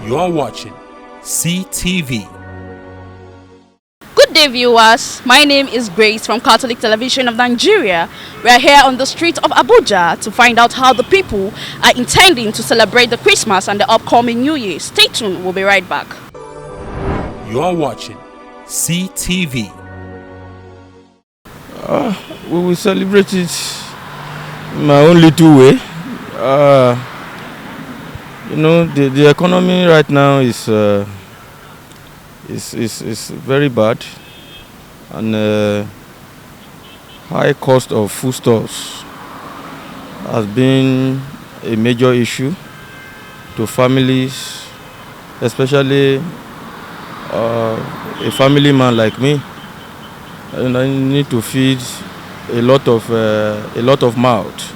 You're watching CTV. Good day, viewers. My name is Grace from Catholic Television of Nigeria. We are here on the street of Abuja to find out how the people are intending to celebrate the Christmas and the upcoming New Year. Stay tuned, we'll be right back. You're watching CTV. We will celebrate it my own little way. The economy right now is very bad, and high cost of foodstuffs has been a major issue to families, especially a family man like me. And I need to feed a lot of mouth.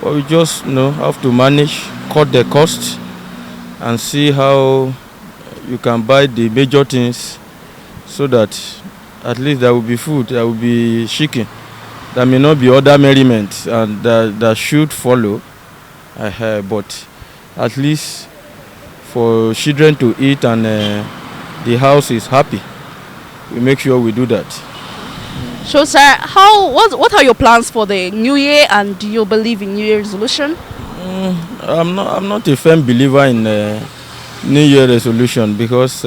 But we just have to manage, cut the cost, and see how you can buy the major things so that at least there will be food, there will be chicken. There may not be other merriment and that should follow. But at least for children to eat and the house is happy, we make sure we do that. So, sir, what are your plans for the New Year, and do you believe in New Year resolution? I'm not a firm believer in New Year resolution because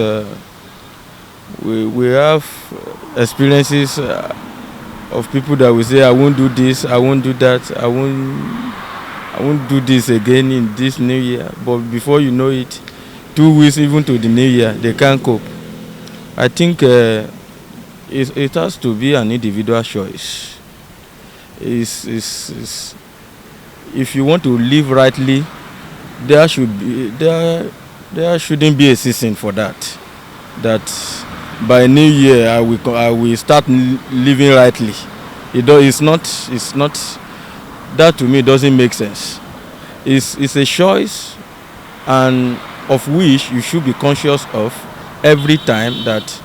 we have experiences of people that will say, I won't do this, I won't do that, I won't do this again in this New Year. But before you know it, 2 weeks even to the New Year, they can't cope. I think it has to be an individual choice. If you want to live rightly, there shouldn't be a season for that. That by New Year I will start living rightly. It's not. That to me doesn't make sense. It's a choice, and of which you should be conscious of every time that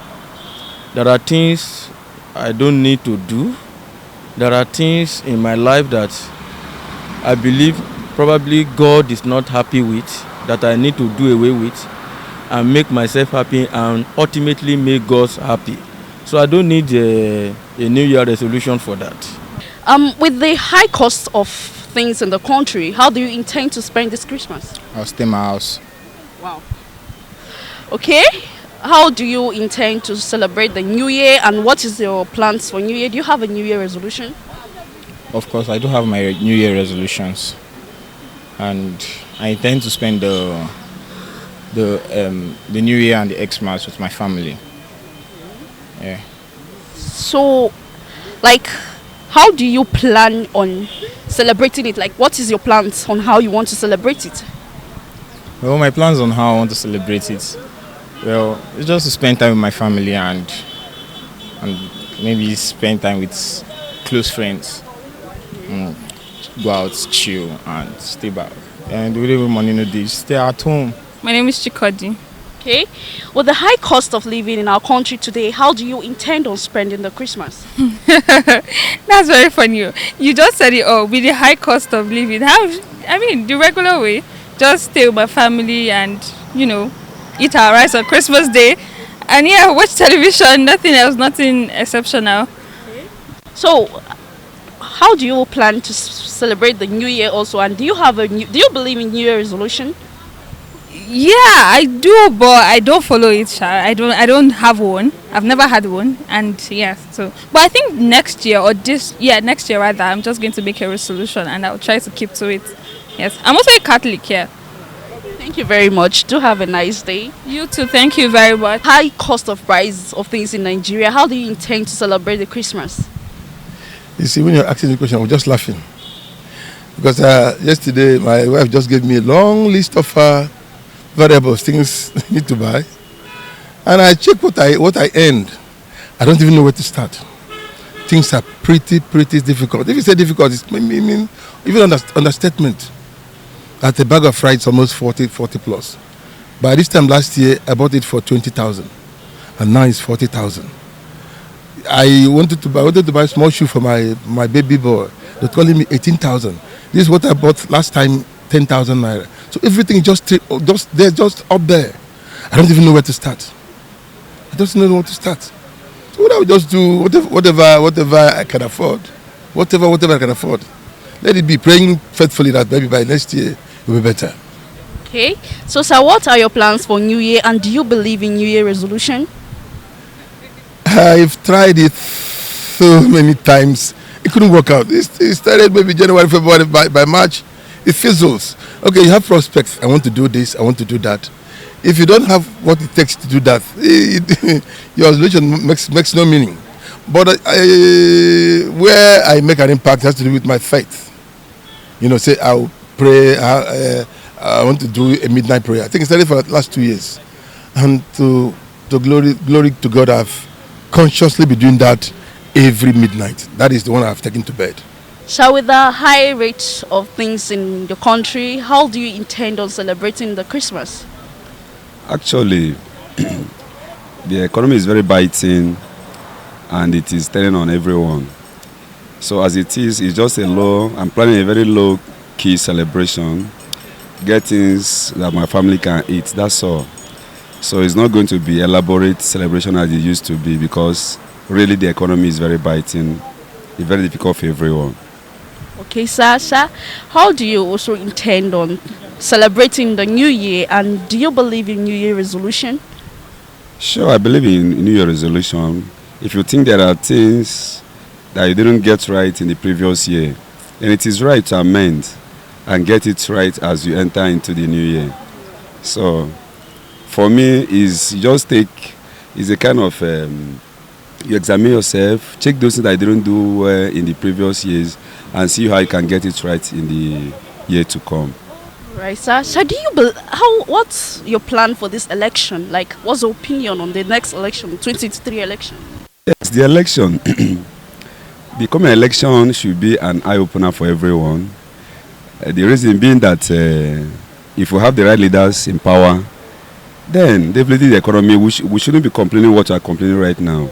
there are things I don't need to do. There are things in my life that I believe probably God is not happy with, that I need to do away with and make myself happy and ultimately make God happy. So I don't need a New Year resolution for that. With the high cost of things in the country, how do you intend to spend this Christmas? I'll stay in my house. Wow. Okay. How do you intend to celebrate the New Year, and what is your plans for New Year? Do you have a New Year resolution? Of course, I do have my New Year resolutions, and I intend to spend the New Year and the Xmas with my family. Yeah. So, how do you plan on celebrating it? What is your plans on how you want to celebrate it? Well, my plans on how I want to celebrate it. Well, it's just to spend time with my family and maybe spend time with close friends. Go out, chill, and stay back. And whatever money no do, stay at home. My name is Chikodi. Okay. With the high cost of living in our country today, how do you intend on spending the Christmas? That's very funny. You just said it all. With the high cost of living, the regular way, just stay with my family and, eat our rice on Christmas Day, and watch television. Nothing else, nothing exceptional. Okay. So, how do you plan to celebrate the New Year also? And do you believe in New Year resolution? Yeah, I do, but I don't follow it. I don't have one. I've never had one, and but I think next year next year rather, I'm just going to make a resolution and I'll try to keep to it. Yes, I'm also a Catholic here. Thank you very much. Do have a nice day. You too. Thank you very much. High cost of price of things in Nigeria. How do you intend to celebrate the Christmas? You see, when you're asking the question, I was just laughing. Because yesterday, my wife just gave me a long list of variables, things I need to buy. And I check what I earned. I don't even know where to start. Things are pretty difficult. If you say difficult, it's even understatement. That a bag of fries is almost 40 plus. By this time last year, I bought it for 20,000, and now it's 40,000. I wanted to buy a small shoe for my baby boy. They're calling me 18,000. This is what I bought last time, 10,000 naira. So everything is just up there. I don't even know where to start. I just don't know where to start. So what I would just do, whatever I can afford. Whatever I can afford. Let it be, praying faithfully that maybe by next year it will be better. Okay. So, sir, what are your plans for New Year, and do you believe in New Year resolution? I've tried it so many times. It couldn't work out. It started maybe January, February, by March, it fizzles. Okay, you have prospects. I want to do this, I want to do that. If you don't have what it takes to do that, your resolution makes no meaning. But where I make an impact has to do with my faith. You know, say I'll pray, I want to do a midnight prayer. I think I started for the last 2 years. And to glory to God, I've consciously been doing that every midnight. That is the one I've taken to bed. So, with the high rate of things in the country, how do you intend on celebrating the Christmas? Actually, the economy is very biting and it is telling on everyone. So as it is, it's just I'm planning a very low key celebration, get things that my family can eat, that's all. So it's not going to be elaborate celebration as it used to be, because really the economy is very biting, it's very difficult for everyone. Okay, sir, how do you also intend on celebrating the New Year, and do you believe in New Year resolution? Sure, I believe in New Year resolution. If you think there are things that you didn't get right in the previous year, then it is right to amend and get it right as you enter into the new year. So for me, is a kind of you examine yourself, check those things that you didn't do well in the previous years, and see how you can get it right in the year to come. Right, sir. So what's your plan for this election? Like, what's your opinion on the next election, 2023 election? Yes, the election. The coming election should be an eye-opener for everyone. The reason being that if we have the right leaders in power, then definitely the economy, we shouldn't be complaining what we are complaining right now.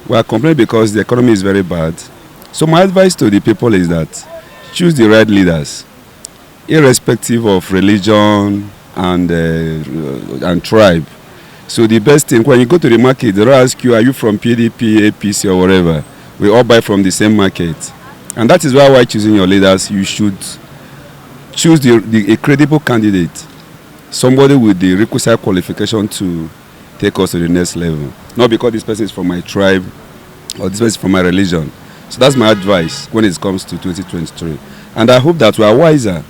We are complaining because the economy is very bad. So my advice to the people is that choose the right leaders, irrespective of religion and tribe. So the best thing, when you go to the market, they'll ask you, are you from PDP, APC, or whatever? We all buy from the same market. And that is why while choosing your leaders, you should choose a credible candidate, somebody with the requisite qualification to take us to the next level. Not because this person is from my tribe or this person is from my religion. So that's my advice when it comes to 2023. And I hope that we are wiser.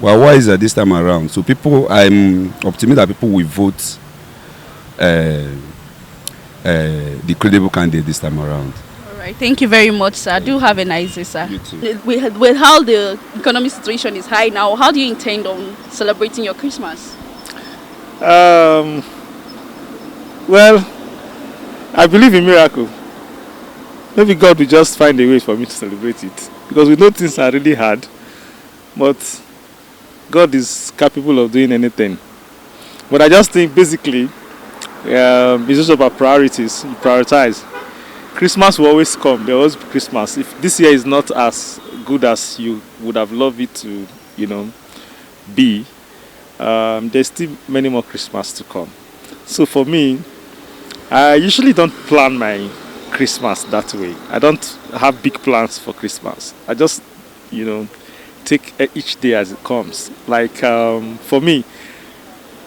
We are wiser this time around. So I'm optimistic that people will vote the credible candidate this time around. All right, thank you very much, sir. Do have a nice day, sir. You too. With how the economic situation is high now, how do you intend on celebrating your Christmas? Well, I believe in miracle. Maybe God will just find a way for me to celebrate it, because we know things are really hard, but God is capable of doing anything. But I just think basically it's just about priorities. You prioritize. Christmas will always come. There will always be Christmas. If this year is not as good as you would have loved it to, be, there's still many more Christmas to come. So for me, I usually don't plan my Christmas that way. I don't have big plans for Christmas. I just, take each day as it comes. Like for me,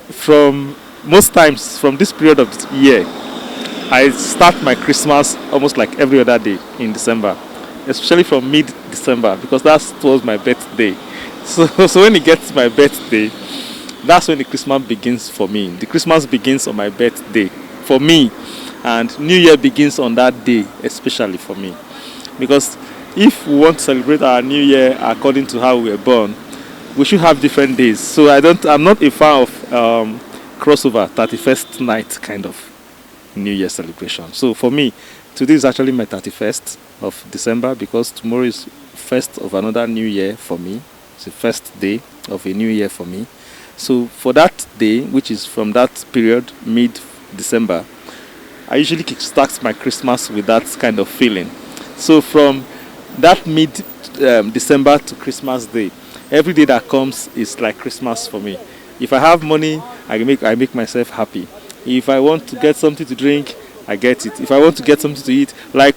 from most times from this period of the year, I start my Christmas almost like every other day in December, especially from mid-December, because that's towards my birthday. So when it gets to my birthday, that's when the Christmas begins for me. The Christmas begins on my birthday for me, and New Year begins on that day, especially for me. Because if we want to celebrate our New Year according to how we were born, we should have different days. So I'm not a fan of crossover 31st night kind of New Year celebration. So for me, today is actually my 31st of December, because tomorrow is first of another New Year for me. It's the first day of a new year for me. So for that day, which is from that period, mid-December, I usually kickstart my Christmas with that kind of feeling. So from that mid-December to Christmas Day, every day that comes is like Christmas for me. If I have money, I make myself happy. If I want to get something to drink, I get it. If I want to get something to eat, like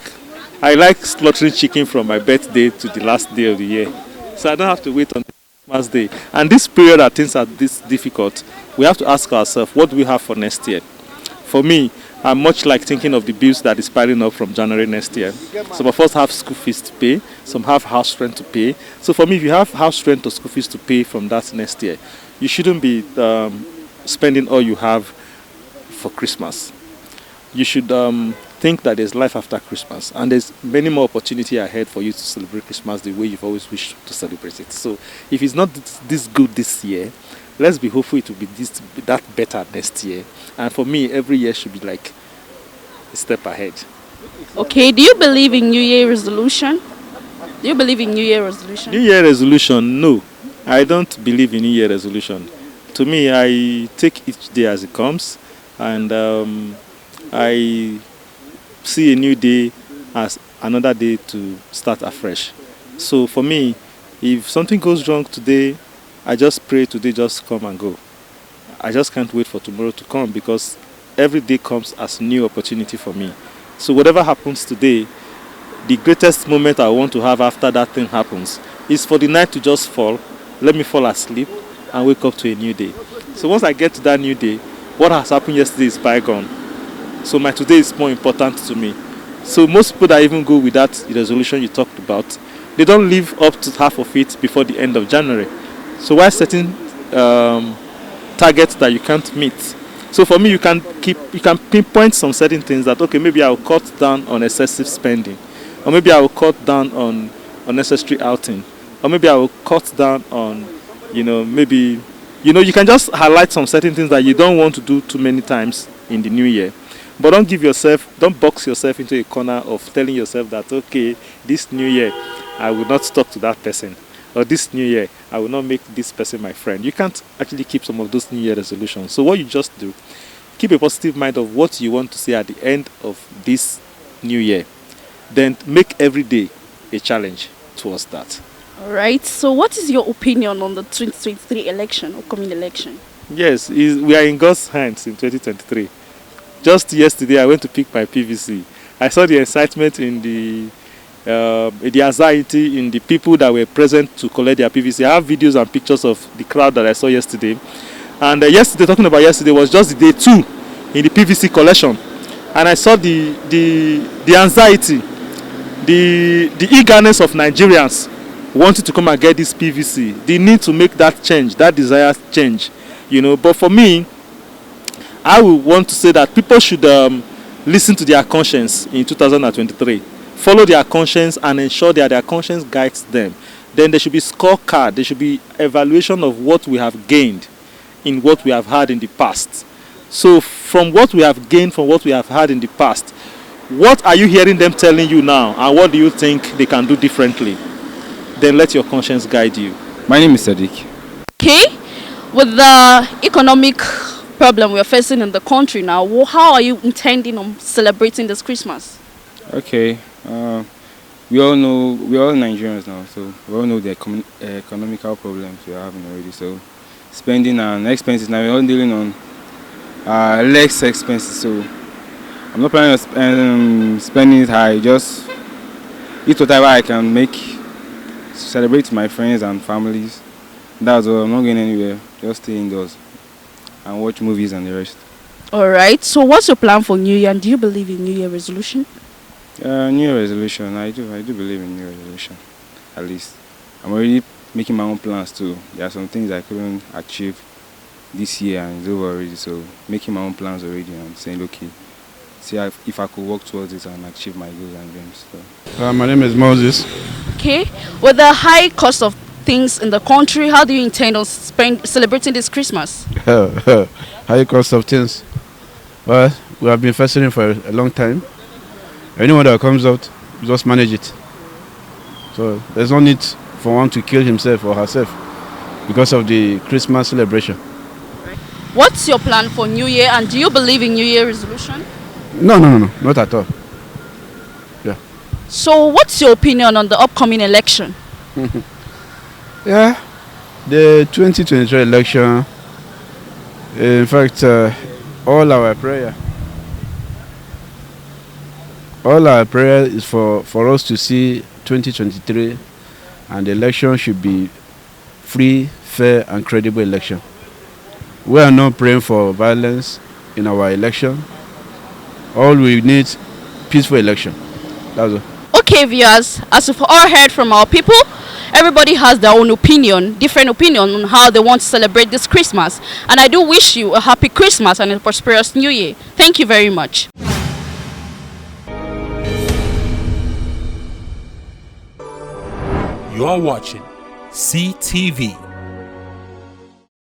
I like slaughtering chicken from my birthday to the last day of the year. So I don't have to wait on Christmas Day. And this period that things are this difficult, we have to ask ourselves, what do we have for next year? For me, I'm much like thinking of the bills that is piling up from January next year. Some of us have school fees to pay, some have house rent to pay. So for me, if you have house rent or school fees to pay from that next year, you shouldn't be spending all you have for Christmas. You should think that there's life after Christmas, and there's many more opportunity ahead for you to celebrate Christmas the way you've always wished to celebrate it. So if it's not this good this year, let's be hopeful it will be that better next year. And for me, every year should be like a step ahead. Okay, do you believe in New Year resolution? Do you believe in New Year resolution? New Year resolution, no. I don't believe in New Year resolution. To me, I take each day as it comes, and I see a new day as another day to start afresh. So for me, if something goes wrong today, I just pray today just come and go. I just can't wait for tomorrow to come, because every day comes as new opportunity for me. So whatever happens today, the greatest moment I want to have after that thing happens is for the night to just fall, let me fall asleep and wake up to a new day. So once I get to that new day, what has happened yesterday is bygone. So my today is more important to me. So most people that even go with that resolution you talked about, they don't live up to half of it before the end of January. So why setting targets that you can't meet? So for me, you can pinpoint some certain things that, okay, maybe I'll cut down on excessive spending, or maybe I will cut down on unnecessary outing, or maybe I will cut down on, maybe, you can just highlight some certain things that you don't want to do too many times in the new year. But don't box yourself into a corner of telling yourself that, okay, this new year, I will not talk to that person. Or this new year, I will not make this person my friend. You can't actually keep some of those new year resolutions. So what you just do, keep a positive mind of what you want to see at the end of this new year. Then make every day a challenge towards that. All right. So what is your opinion on the 2023 election, upcoming election? Yes, we are in God's hands in 2023. Just yesterday, I went to pick my PVC. I saw the excitement in the anxiety in the people that were present to collect their PVC. I have videos and pictures of the crowd that I saw yesterday. And talking about yesterday was just the day 2 in the PVC collection. And I saw the anxiety, the eagerness of Nigerians wanting to come and get this PVC. The need to make that change, that desired change. But for me, I would want to say that people should listen to their conscience in 2023. Follow their conscience and ensure that their conscience guides them. Then there should be scorecard. There should be evaluation of what we have gained in what we have had in the past. So from what we have gained, from what we have had in the past, what are you hearing them telling you now, and what do you think they can do differently? Then let your conscience guide you. My name is Sadiq. Okay, with the economic problem we're facing in the country now, how are you intending on celebrating this Christmas? Okay, we all Nigerians now, so we all know the economical problems we're having already. So spending and expenses, now we're all dealing on less expenses. So I'm not planning on spending it high, just eat whatever I can make, celebrate with my friends and families. That's all. I'm not going anywhere, just stay indoors and watch movies and the rest. All right. So what's your plan for New Year, and do you believe in New Year resolution? New Year resolution, I do believe in New Year resolution, at least. I'm already making my own plans too. There are some things I couldn't achieve this year and it's over already, so making my own plans already and saying, okay, see if I could work towards it and achieve my goals and dreams. So. My name is Moses. Okay. With the high cost of things in the country, how do you intend on celebrating this Christmas? High cost of things. Well, we have been fasting for a long time. Anyone that comes out, just manage it. So there's no need for one to kill himself or herself because of the Christmas celebration. What's your plan for New Year, and do you believe in New Year resolution? No, not at all. Yeah. So what's your opinion on the upcoming election? Yeah, the 2023 election, In fact, all our prayer is for us to see 2023, and the election should be free, fair, and credible election. We are not praying for violence in our election. All we need peaceful election. That's all. Okay, viewers, as we've all heard from our people, everybody has their own opinion, different opinion on how they want to celebrate this Christmas. And I do wish you a happy Christmas and a prosperous New Year. Thank you very much. You are watching CTV.